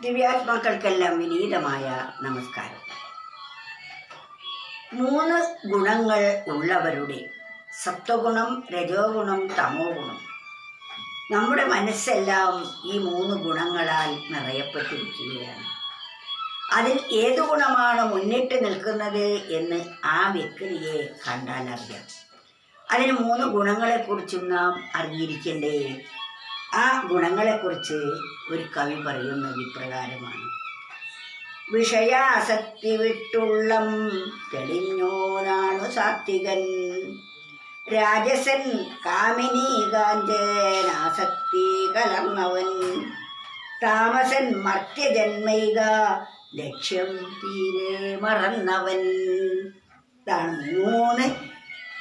ദിവ്യാത്മാക്കൾക്കെല്ലാം വിനീതമായ നമസ്കാരം. 3 ഗുണങ്ങൾ ഉള്ളവരുടെ സത്വഗുണം, രജോ ഗുണം, തമോ ഗുണം. നമ്മുടെ മനസ്സെല്ലാം ഈ 3 ഗുണങ്ങളാൽ നിറയപ്പെട്ടിരിക്കുകയാണ്. അതിൽ ഏതു ഗുണമാണ് മുന്നിട്ട് നിൽക്കുന്നത് എന്ന് ആ വ്യക്തിയെ കണ്ടാൽ അറിയാം. അതിന് 3 ഗുണങ്ങളെക്കുറിച്ചും നാം അറിഞ്ഞിരിക്കണ്ടേ? ആ ഗുണങ്ങളെക്കുറിച്ച് ഒരു കവി പറയുന്നത് ഇപ്രകാരമാണ്: വിഷയാസക്തി വിട്ടുള്ളം തെളിഞ്ഞോനാണു സാത്വികൻ, രാജസൻ കാമിനി കാഞ്ചനാസക്തി കലർന്നവൻ, താമസൻ മർത്യജന്മൈക ലക്ഷ്യം തീരെ മറന്നവൻ. ഇതാണ് 3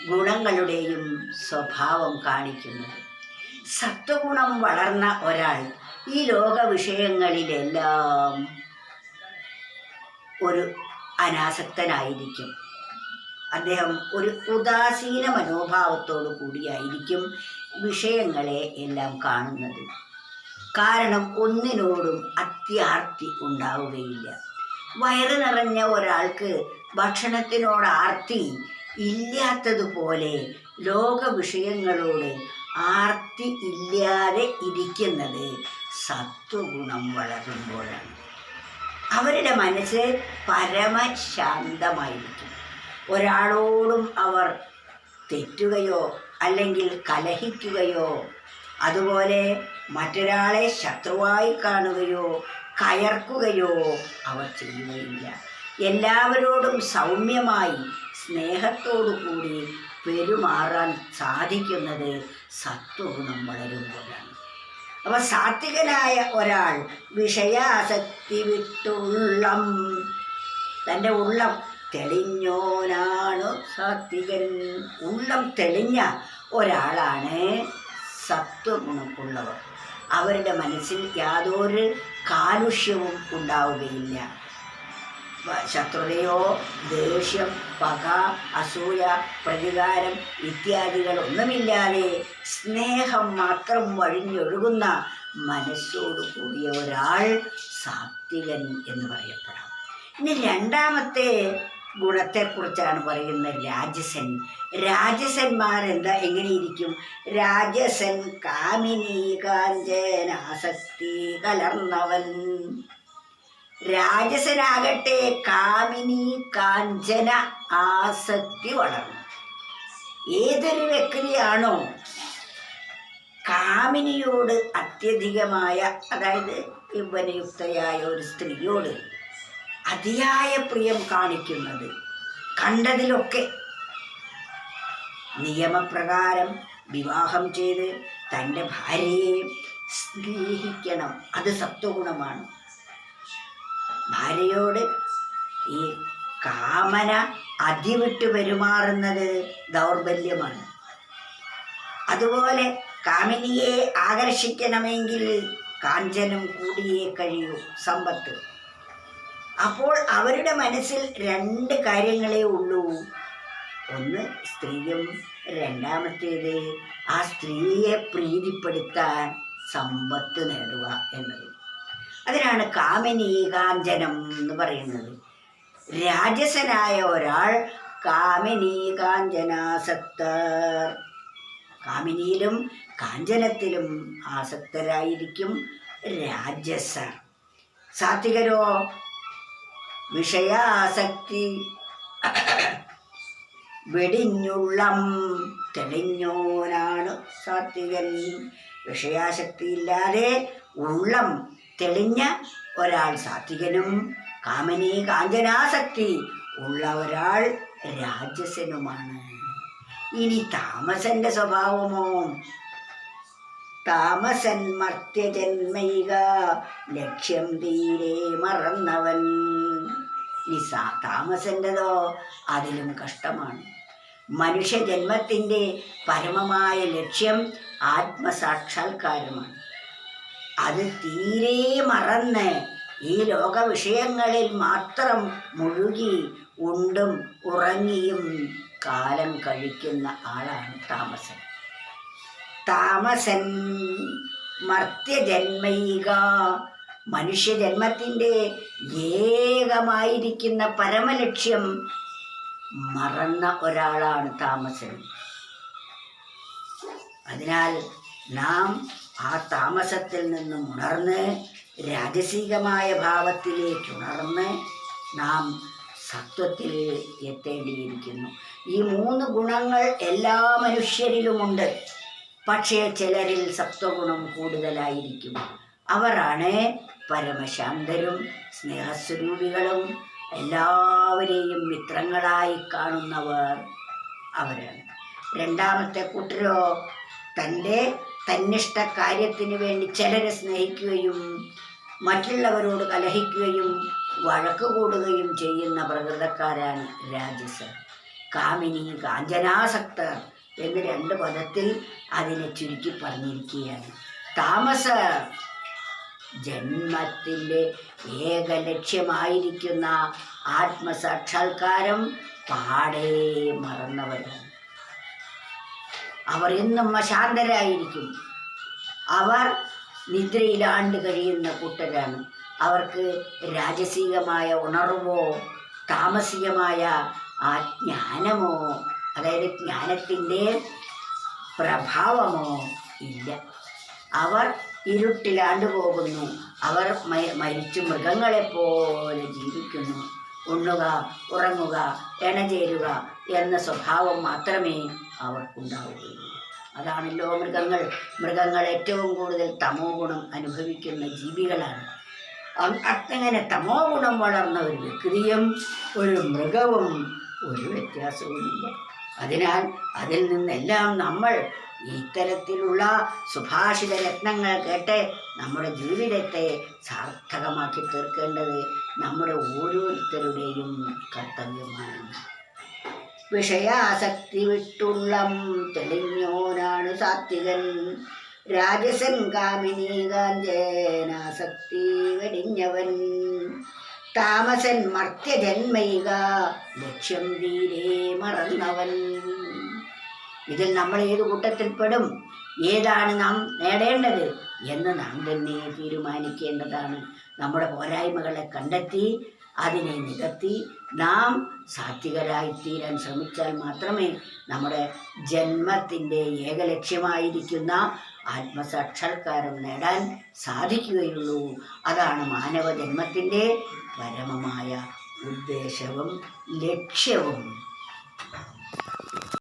ഗുണങ്ങളുടെയും സ്വഭാവം കാണിക്കുന്നത്. സത്വഗുണം വളർന്ന ഒരാൾ ഈ ലോക വിഷയങ്ങളിലെല്ലാം ഒരു അനാസക്തനായിരിക്കും. അദ്ദേഹം ഒരു ഉദാസീന മനോഭാവത്തോടു കൂടിയായിരിക്കും വിഷയങ്ങളെ എല്ലാം കാണുന്നത്. കാരണം ഒന്നിനോടും അത്യാർത്തി ഉണ്ടാവുകയില്ല. വയറ് നിറഞ്ഞ ഒരാൾക്ക് ഭക്ഷണത്തിനോട് ആർത്തി ഇല്ലാത്തതുപോലെ ലോക വിഷയങ്ങളോട് ആർത്തി ഇല്ലാതെ ഇരിക്കുന്നത് സത്വഗുണം വളരുമ്പോഴാണ്. അവരുടെ മനസ്സ് പരമശാന്തമായിരിക്കും. ഒരാളോടും അവർ തെറ്റുകയോ അല്ലെങ്കിൽ കലഹിക്കുകയോ അതുപോലെ മറ്റൊരാളെ ശത്രുവായി കാണുകയോ കയർക്കുകയോ അവർ ചെയ്യുകയില്ല. എല്ലാവരോടും സൗമ്യമായി സ്നേഹത്തോടു കൂടി പെരുമാറാൻ സാധിക്കുന്നത് സത്വഗുണം വളരുമ്പോഴാണ്. അപ്പോൾ സാത്വികനായ ഒരാൾ വിഷയാസക്തി വിട്ടുള്ളം, തൻ്റെ ഉള്ളം തെളിഞ്ഞോനാണ് സാത്വികൻ. ഉള്ളം തെളിഞ്ഞ ഒരാളാണ് സത്വഗുണമുള്ളവർ. അവരുടെ മനസ്സിൽ യാതൊരു കാലുഷ്യവും ഉണ്ടാവുകയില്ല. ശത്രുതയോ ദേഷ്യം, പക, അസൂയ, പ്രതികാരം ഇത്യാദികളൊന്നുമില്ലാതെ സ്നേഹം മാത്രം വഴിഞ്ഞൊഴുകുന്ന മനസ്സോടു കൂടിയ ഒരാൾ സാത്വികൻ എന്ന് പറയപ്പെടാം. ഇനി 2ാമത്തെ ഗുണത്തെക്കുറിച്ചാണ് പറയുന്നത്, രാജസൻ. രാജസന്മാരെന്താ എങ്ങനെയിരിക്കും? രാജസൻ കാമിനി കാഞ്ചനാസക്തി കലർന്നവൻ. രാജസനാകട്ടെ കാമിനി കാഞ്ചന ആസക്തി വളർന്നു. ഏതൊരു വ്യക്തിയാണോ കാമിനിയോട് അത്യധികമായ, അതായത് യൗവനയുക്തയായ ഒരു സ്ത്രീയോട് അതിയായ പ്രിയം കാണിക്കുന്നത്, കണ്ടതിലൊക്കെ നിയമപ്രകാരം വിവാഹം ചെയ്ത് തൻ്റെ ഭാര്യയെ സ്നേഹിക്കണം, അത് സത്വഗുണമാണ്. ഭാര്യയോട് ഈ കാമന അതിവിട്ട് പെരുമാറുന്നത് ദൗർബല്യമാണ്. അതുപോലെ കാമിനിയെ ആകർഷിക്കണമെങ്കിൽ കാഞ്ചനം കൂടിയേ കഴിയൂ, സമ്പത്ത്. അപ്പോൾ അവരുടെ മനസ്സിൽ 2 കാര്യങ്ങളേ ഉള്ളൂ. ഒന്ന് സ്ത്രീയും, 2ാമത്തേത് ആ സ്ത്രീയെ പ്രീതിപ്പെടുത്താൻ സമ്പത്ത് നേടുക എന്നത്. അതിനാണ് കാമിനി കാഞ്ചനം എന്ന് പറയുന്നത്. രാജസനായ ഒരാൾ കാമിനി കാഞ്ചനാസക്തർ, കാമിനിയിലും കാഞ്ചനത്തിലും ആസക്തരായിരിക്കും രാജസർ. സാത്വികരോ വിഷയാസക്തി വെടിഞ്ഞുള്ളം തെളിഞ്ഞോനാണ് സാത്വികൻ. വിഷയാസക്തിയില്ലാതെ ഉള്ളം തെളിഞ്ഞ ഒരാൾ സാത്വികനും കാമിനി കാഞ്ചനാസക്തി ഉള്ള ഒരാൾ രാജസനുമാണ്. ഇനി താമസന്റെ സ്വഭാവമോ? താമസൻ മർത്യജന്മൈക ലക്ഷ്യം തീരെ മറന്നവൻ. ഇനി താമസൻ്റെതോ അതിലും കഷ്ടമാണ്. മനുഷ്യജന്മത്തിൻ്റെ പരമമായ ലക്ഷ്യം ആത്മസാക്ഷാത്കാരമാണ്. അത് തീരെ മറന്ന് ഈ ലോക വിഷയങ്ങളിൽ മാത്രം മുഴുകി ഉണ്ടും ഉറങ്ങിയും കാലം കഴിക്കുന്ന ആളാണ് താമസൻ. താമസൻ മർത്യജന്മൈക മനുഷ്യജന്മത്തിൻ്റെ ഏകമായിരിക്കുന്ന പരമലക്ഷ്യം മറന്ന ഒരാളാണ് താമസൻ. അതിനാൽ നാം ആ താമസത്തിൽ നിന്നും ഉണർന്ന് രാജസികമായ ഭാവത്തിലേക്ക് ഉണർന്ന് നാം സത്വത്തിൽ എത്തേണ്ടിയിരിക്കുന്നു. ഈ 3 ഗുണങ്ങൾ എല്ലാ മനുഷ്യരിലുമുണ്ട്. പക്ഷേ ചിലരിൽ സത്വഗുണം കൂടുതലായിരിക്കും. അവരാണ് പരമശാന്തരും സ്നേഹസ്വരൂപികളും എല്ലാവരെയും മിത്രങ്ങളായി കാണുന്നവർ. അവരാണ്. രണ്ടാമത്തെ കൂട്ടരോ തന്നിഷ്ട കാര്യത്തിന് വേണ്ടി ചിലരെ സ്നേഹിക്കുകയും മറ്റുള്ളവരോട് കലഹിക്കുകയും വഴക്ക് കൂടുകയും ചെയ്യുന്ന പ്രകൃതക്കാരാണ് രാജസർ. കാമിനി, കാഞ്ചനാസക്തർ എന്ന് 2 പദത്തിൽ അതിനെ ചുരുക്കി പറഞ്ഞിരിക്കുകയാണ്. താമസർ ജന്മത്തിൻ്റെ ഏക ലക്ഷ്യമായിരിക്കുന്ന ആത്മസാക്ഷാത്കാരം പാടെ മറന്നവരാണ്. അവർ എന്നും അശാന്തരായിരിക്കും. അവർ നിദ്രയിലാണ്ട് കഴിയുന്ന കൂട്ടരാണ്. അവർക്ക് രാജസികമായ ഉണർവോ താമസികമായ ആ ജ്ഞാനമോ, അതായത് ജ്ഞാനത്തിൻ്റെ പ്രഭാവമോ ഇല്ല. അവർ ഇരുട്ടിലാണ്ട് പോകുന്നു. അവർ മരിച്ചു മൃഗങ്ങളെപ്പോലെ ജീവിക്കുന്നു. ഉണ്ണുക, ഉറങ്ങുക, എണചേരുക എന്ന സ്വഭാവം മാത്രമേ അവർക്കുണ്ടാവുകയുള്ളൂ. അതാണല്ലോ മൃഗങ്ങൾ ഏറ്റവും കൂടുതൽ തമോ ഗുണം അനുഭവിക്കുന്ന ജീവികളാണ്. അങ്ങനെ തമോ ഗുണം വളർന്ന ഒരു വ്യക്തിയും ഒരു മൃഗവും ഒരു വ്യത്യാസവുമില്ല. അതിനാൽ അതിൽ നിന്നെല്ലാം നമ്മൾ ഇത്തരത്തിലുള്ള സുഭാഷിത രത്നങ്ങൾ കേട്ട് നമ്മുടെ ജീവിതത്തെ സാർത്ഥകമാക്കി തീർക്കേണ്ടത് നമ്മുടെ ഓരോരുത്തരുടെയും കർത്തവ്യമാണ്. വിഷയാസക്തി വിട്ടുള്ളം തെളിഞ്ഞോനാണ് സാത്വികൻ. രാജസൻ കാമിനി കാഞ്ചനാസക്തി വെടിഞ്ഞവൻ. താമസൻ മർത്യജന്മൈക ലക്ഷ്യം തീരെ മറന്നവൻ. ഇതിൽ നമ്മൾ ഏത് കൂട്ടത്തിൽപ്പെടും, ഏതാണ് നാം നേടേണ്ടത് എന്ന് നാം തന്നെ തീരുമാനിക്കേണ്ടതാണ്. നമ്മുടെ പോരായ്മകളെ കണ്ടെത്തി അതിനെ നികത്തി നാം സാത്വികരായിത്തീരാൻ ശ്രമിച്ചാൽ മാത്രമേ നമ്മുടെ ജന്മത്തിൻ്റെ ഏകലക്ഷ്യമായിരിക്കുന്ന ആത്മസാക്ഷാത്കാരം നേടാൻ സാധിക്കുകയുള്ളൂ. അതാണ് മാനവജന്മത്തിൻ്റെ പരമമായ ഉദ്ദേശവും ലക്ഷ്യവും.